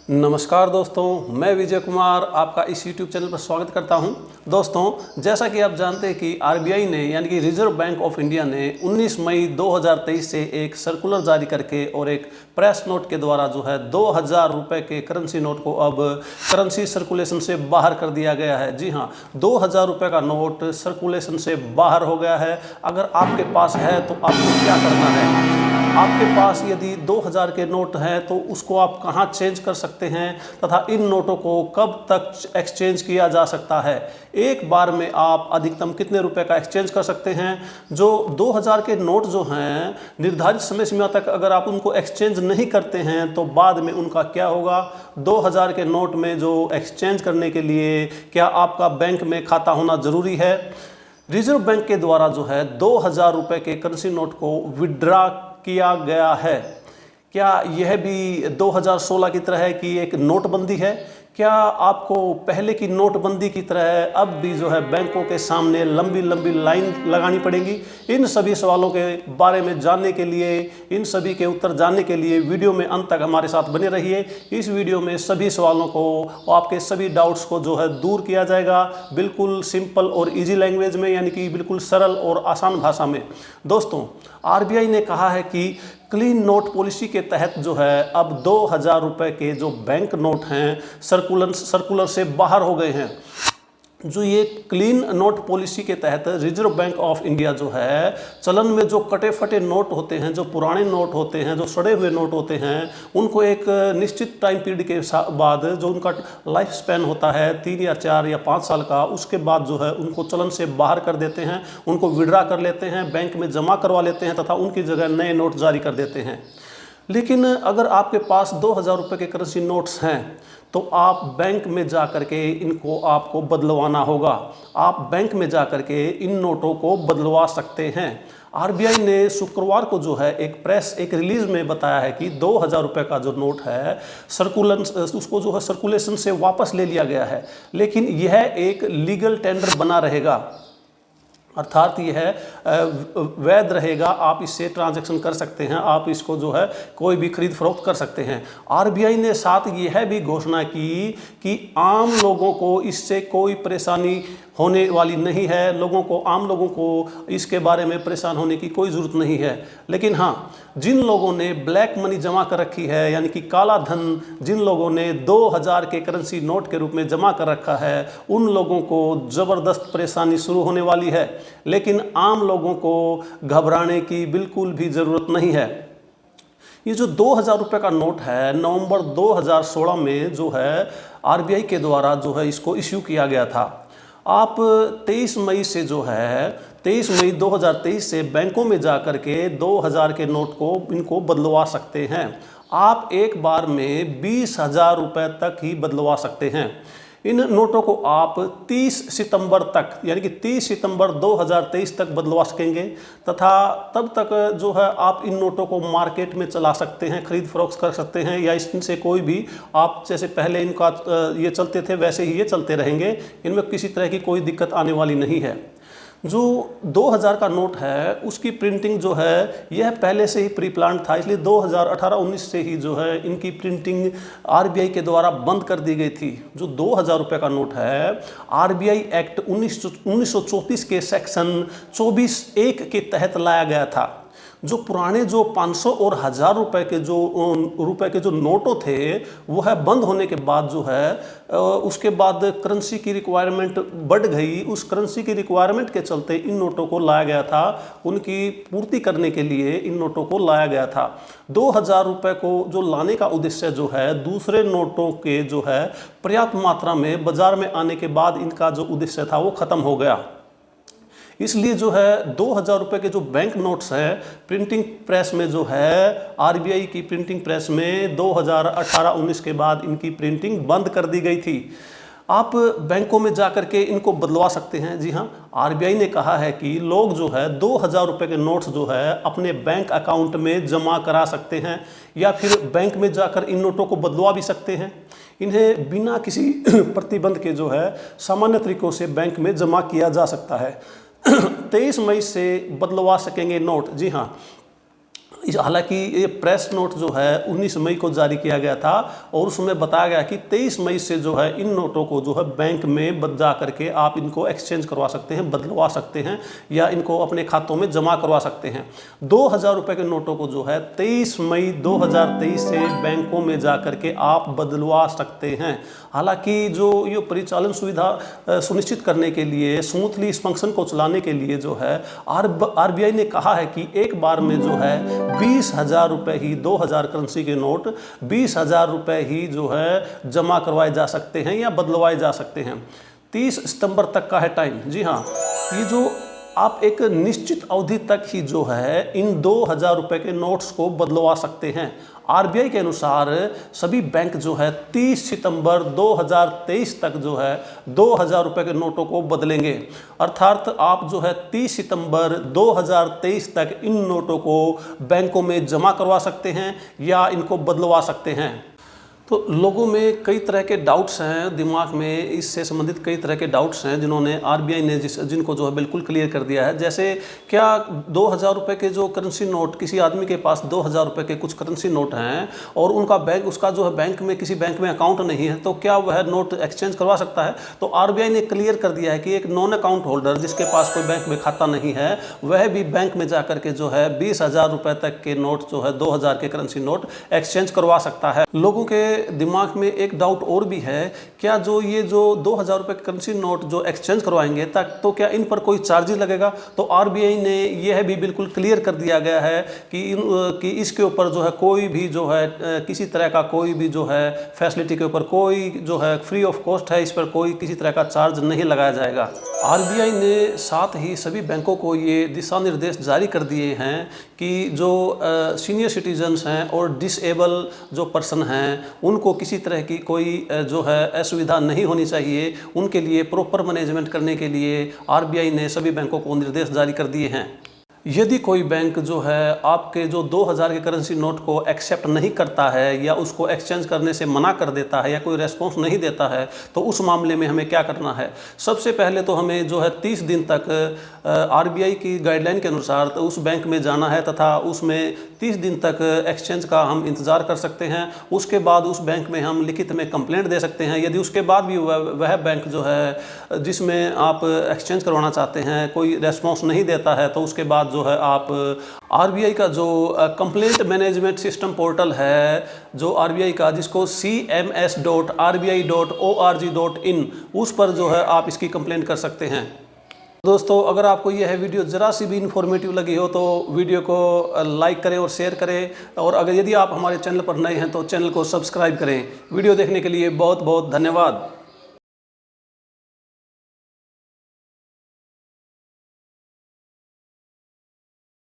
नमस्कार दोस्तों, मैं विजय कुमार आपका इस YouTube चैनल पर स्वागत करता हूं। दोस्तों, जैसा कि आप जानते हैं कि आरबीआई ने यानी कि रिजर्व बैंक ऑफ इंडिया ने 19 मई 2023 से एक सर्कुलर जारी करके और एक प्रेस नोट के द्वारा जो है 2000 रुपये के करेंसी नोट को अब करेंसी सर्कुलेशन से बाहर कर दिया गया है। जी हाँ, 2000 रुपये का नोट सर्कुलेशन से बाहर हो गया है। अगर आपके पास है तो आपको क्या करना है? आपके पास यदि 2000 के नोट हैं तो उसको आप कहां चेंज कर सकते हैं तथा इन नोटों को कब तक एक्सचेंज किया जा सकता है? एक बार में आप अधिकतम कितने रुपए का एक्सचेंज कर सकते हैं? जो 2000 के नोट जो हैं निर्धारित समय सीमा तक अगर आप उनको एक्सचेंज नहीं करते हैं तो बाद में उनका क्या होगा? 2000 के नोट में जो एक्सचेंज करने के लिए क्या आपका बैंक में खाता होना जरूरी है? रिजर्व बैंक के द्वारा जो है 2000 रुपये के करेंसी नोट को विड्रा किया गया है। क्या यह भी 2016 की तरह की एक नोटबंदी है? क्या आपको पहले की नोटबंदी की तरह अब भी जो है बैंकों के सामने लंबी लंबी लाइन लगानी पड़ेगी? इन सभी सवालों के बारे में जानने के लिए, इन सभी के उत्तर जानने के लिए वीडियो में अंत तक हमारे साथ बने रहिए। इस वीडियो में सभी सवालों को, आपके सभी डाउट्स को जो है दूर किया जाएगा, बिल्कुल सिंपल और इजी लैंग्वेज में, यानी कि बिल्कुल सरल और आसान भाषा में। दोस्तों, आरबीआई ने कहा है कि क्लीन नोट पॉलिसी के तहत जो है अब 2000 रुपये के जो बैंक नोट हैं सर्कुलर से बाहर हो गए हैं। जो ये क्लीन नोट पॉलिसी के तहत रिजर्व बैंक ऑफ इंडिया जो है चलन में जो कटे फटे नोट होते हैं, जो पुराने नोट होते हैं, जो सड़े हुए नोट होते हैं, उनको एक निश्चित टाइम पीरियड के बाद जो उनका लाइफ स्पैन होता है 3 या 4 या 5 साल का, उसके बाद जो है उनको चलन से बाहर कर देते हैं, उनको विड्रा कर लेते हैं, बैंक में जमा करवा लेते हैं तथा उनकी जगह नए नोट जारी कर देते हैं। लेकिन अगर आपके पास 2000 रुपये के करेंसी नोट्स हैं तो आप बैंक में जा कर के इनको आपको बदलवाना होगा। आप बैंक में जा कर के इन नोटों को बदलवा सकते हैं। आरबीआई ने शुक्रवार को जो है एक रिलीज में बताया है कि 2000 रुपये का जो नोट है उसको जो है सर्कुलेशन से वापस ले लिया गया है, लेकिन यह एक लीगल टेंडर बना रहेगा, अर्थात यह वैध रहेगा। आप इससे ट्रांजैक्शन कर सकते हैं, आप इसको जो है कोई भी खरीद फरोख्त कर सकते हैं। आरबीआई ने साथ यह भी घोषणा की कि आम लोगों को इससे कोई परेशानी होने वाली नहीं है। आम लोगों को इसके बारे में परेशान होने की कोई ज़रूरत नहीं है। लेकिन हाँ, जिन लोगों ने ब्लैक मनी जमा कर रखी है, यानी कि काला धन जिन लोगों ने 2000 के करेंसी नोट के रूप में जमा कर रखा है, उन लोगों को ज़बरदस्त परेशानी शुरू होने वाली है। लेकिन आम लोगों को घबराने की बिल्कुल भी ज़रूरत नहीं है। ये जो 2000 रुपये का नोट है, नवंबर 2016 में जो है आरबीआई के द्वारा जो है इसको इश्यू किया गया था। आप 23 मई से जो है 23 मई 2023 से बैंकों में जा कर के 2000 के नोट को इनको बदलवा सकते हैं। आप एक बार में 20,000 रुपये तक ही बदलवा सकते हैं। इन नोटों को आप 30 सितंबर तक, यानी कि 30 सितंबर 2023 तक बदलवा सकेंगे तथा तब तक जो है आप इन नोटों को मार्केट में चला सकते हैं, खरीद फरोख्त कर सकते हैं, या इनसे कोई भी आप जैसे पहले इनका ये चलते थे वैसे ही ये चलते रहेंगे। इनमें किसी तरह की कोई दिक्कत आने वाली नहीं है। जो 2000 का नोट है उसकी प्रिंटिंग जो है यह पहले से ही प्री प्लान था, इसलिए 2018-19 से ही जो है इनकी प्रिंटिंग आरबीआई के द्वारा बंद कर दी गई थी। जो 2000 रुपये का नोट है आरबीआई एक्ट 1934 के सेक्शन 24(1) के तहत लाया गया था। जो पुराने जो 500 और 1000 रुपये के जो नोटों थे वो है बंद होने के बाद जो है उसके बाद करेंसी की रिक्वायरमेंट बढ़ गई। उस करेंसी की रिक्वायरमेंट के चलते इन नोटों को लाया गया था, उनकी पूर्ति करने के लिए इन नोटों को लाया गया था। 2000 रुपये को जो लाने का उद्देश्य जो है दूसरे नोटों के जो है पर्याप्त मात्रा में बाजार में आने के बाद इनका जो उद्देश्य था वो खत्म हो गया। इसलिए जो है 2000 रुपये के जो बैंक नोट्स हैं प्रिंटिंग प्रेस में जो है आरबीआई की प्रिंटिंग प्रेस में 2018-19 के बाद इनकी प्रिंटिंग बंद कर दी गई थी। आप बैंकों में जा कर के इनको बदलवा सकते हैं। जी हाँ, आरबीआई ने कहा है कि लोग जो है 2000 रुपये के नोट्स जो है अपने बैंक अकाउंट में जमा करा सकते हैं या फिर बैंक में जाकर इन नोटों को बदलवा भी सकते हैं। इन्हें बिना किसी प्रतिबंध के जो है सामान्य तरीकों से बैंक में जमा किया जा सकता है। 23 मई से बदलवा सकेंगे नोट। जी हाँ, हालांकि ये प्रेस नोट जो है 19 मई को जारी किया गया था और उसमें बताया गया कि 23 मई से जो है इन नोटों को जो है बैंक में जा करके आप इनको एक्सचेंज करवा सकते हैं, बदलवा सकते हैं या इनको अपने खातों में जमा करवा सकते हैं। 2000 रुपये के नोटों को जो है 23 मई 2023 से बैंकों में जा करके आप बदलवा सकते हैं। हालांकि जो ये परिचालन सुविधा सुनिश्चित करने के लिए, स्मूथली इस फंक्शन को चलाने के लिए जो है आरबीआई ने कहा है कि एक बार में जो है 20,000 रुपये ही 2000 करेंसी के नोट 20,000 रुपये ही जो है जमा करवाए जा सकते हैं या बदलवाए जा सकते हैं। 30 सितंबर तक का है टाइम। जी हाँ, ये जो आप एक निश्चित अवधि तक ही जो है इन 2000 रुपये के नोट्स को बदलवा सकते हैं। आरबीआई के अनुसार सभी बैंक जो है 30 सितंबर 2023 तक जो है 2000 रुपये के नोटों को बदलेंगे। अर्थात आप जो है 30 सितंबर 2023 तक इन नोटों को बैंकों में जमा करवा सकते हैं या इनको बदलवा सकते हैं। तो लोगों में कई तरह के डाउट्स हैं, दिमाग में इससे संबंधित कई तरह के डाउट्स हैं जिन्होंने आरबीआई ने जिनको जो है बिल्कुल क्लियर कर दिया है। जैसे क्या 2000 रुपये के जो करेंसी नोट, किसी आदमी के पास 2000 रुपये के कुछ करेंसी नोट हैं और उसका जो है किसी बैंक में अकाउंट नहीं है, तो क्या वह नोट एक्सचेंज करवा सकता है? तो आरबीआई ने क्लियर कर दिया है कि एक नॉन अकाउंट होल्डर जिसके पास कोई बैंक में खाता नहीं है, वह भी बैंक में जा करके जो है 20,000 रुपये तक के नोट जो है 2000 के करेंसी नोट एक्सचेंज करवा सकता है। लोगों के दिमाग में एक डाउट और भी है, क्या जो 2000 रुपये करेंसी नोट जो एक्सचेंज करवाएंगे तो क्या इन पर कोई चार्जेस लगेगा? तो आरबीआई ने यह भी बिल्कुल क्लियर कर दिया गया है कि इसके ऊपर जो है कोई भी जो है किसी तरह का कोई भी जो है फैसिलिटी के ऊपर कोई जो है फ्री ऑफ कॉस्ट है, इस पर कोई किसी तरह का चार्ज नहीं लगाया जाएगा। आरबीआई ने साथ ही सभी बैंकों को ये दिशा निर्देश जारी कर दिए हैं कि जो सीनियर सिटीजन्स हैं और डिसेबल जो पर्सन हैं उनको किसी तरह की कोई जो है असुविधा नहीं होनी चाहिए। उनके लिए प्रॉपर मैनेजमेंट करने के लिए आरबीआई ने सभी बैंकों को निर्देश जारी कर दिए हैं। यदि कोई बैंक जो है आपके जो 2000 के करेंसी नोट को एक्सेप्ट नहीं करता है या उसको एक्सचेंज करने से मना कर देता है या कोई रेस्पॉन्स नहीं देता है, तो उस मामले में हमें क्या करना है? सबसे पहले तो हमें जो है 30 दिन तक आरबीआई की गाइडलाइन के अनुसार तो उस बैंक में जाना है तथा उसमें 30 दिन तक एक्सचेंज का हम इंतज़ार कर सकते हैं। उसके बाद उस बैंक में हम लिखित में कंप्लेंट दे सकते हैं। यदि उसके बाद भी वह बैंक जो है जिसमें आप एक्सचेंज करवाना चाहते हैं कोई रेस्पॉन्स नहीं देता है, तो उसके बाद जो है आप आरबीआई का जो कंप्लेंट मैनेजमेंट सिस्टम पोर्टल है जो आरबीआई का, जिसको cms.rbi.org.in, उस पर जो है आप इसकी कंप्लेंट कर सकते हैं। दोस्तों, अगर आपको यह वीडियो ज़रा सी भी इन्फॉर्मेटिव लगी हो तो वीडियो को लाइक करें और शेयर करें, और यदि आप हमारे चैनल पर नए हैं तो चैनल को सब्सक्राइब करें। वीडियो देखने के लिए बहुत बहुत धन्यवाद।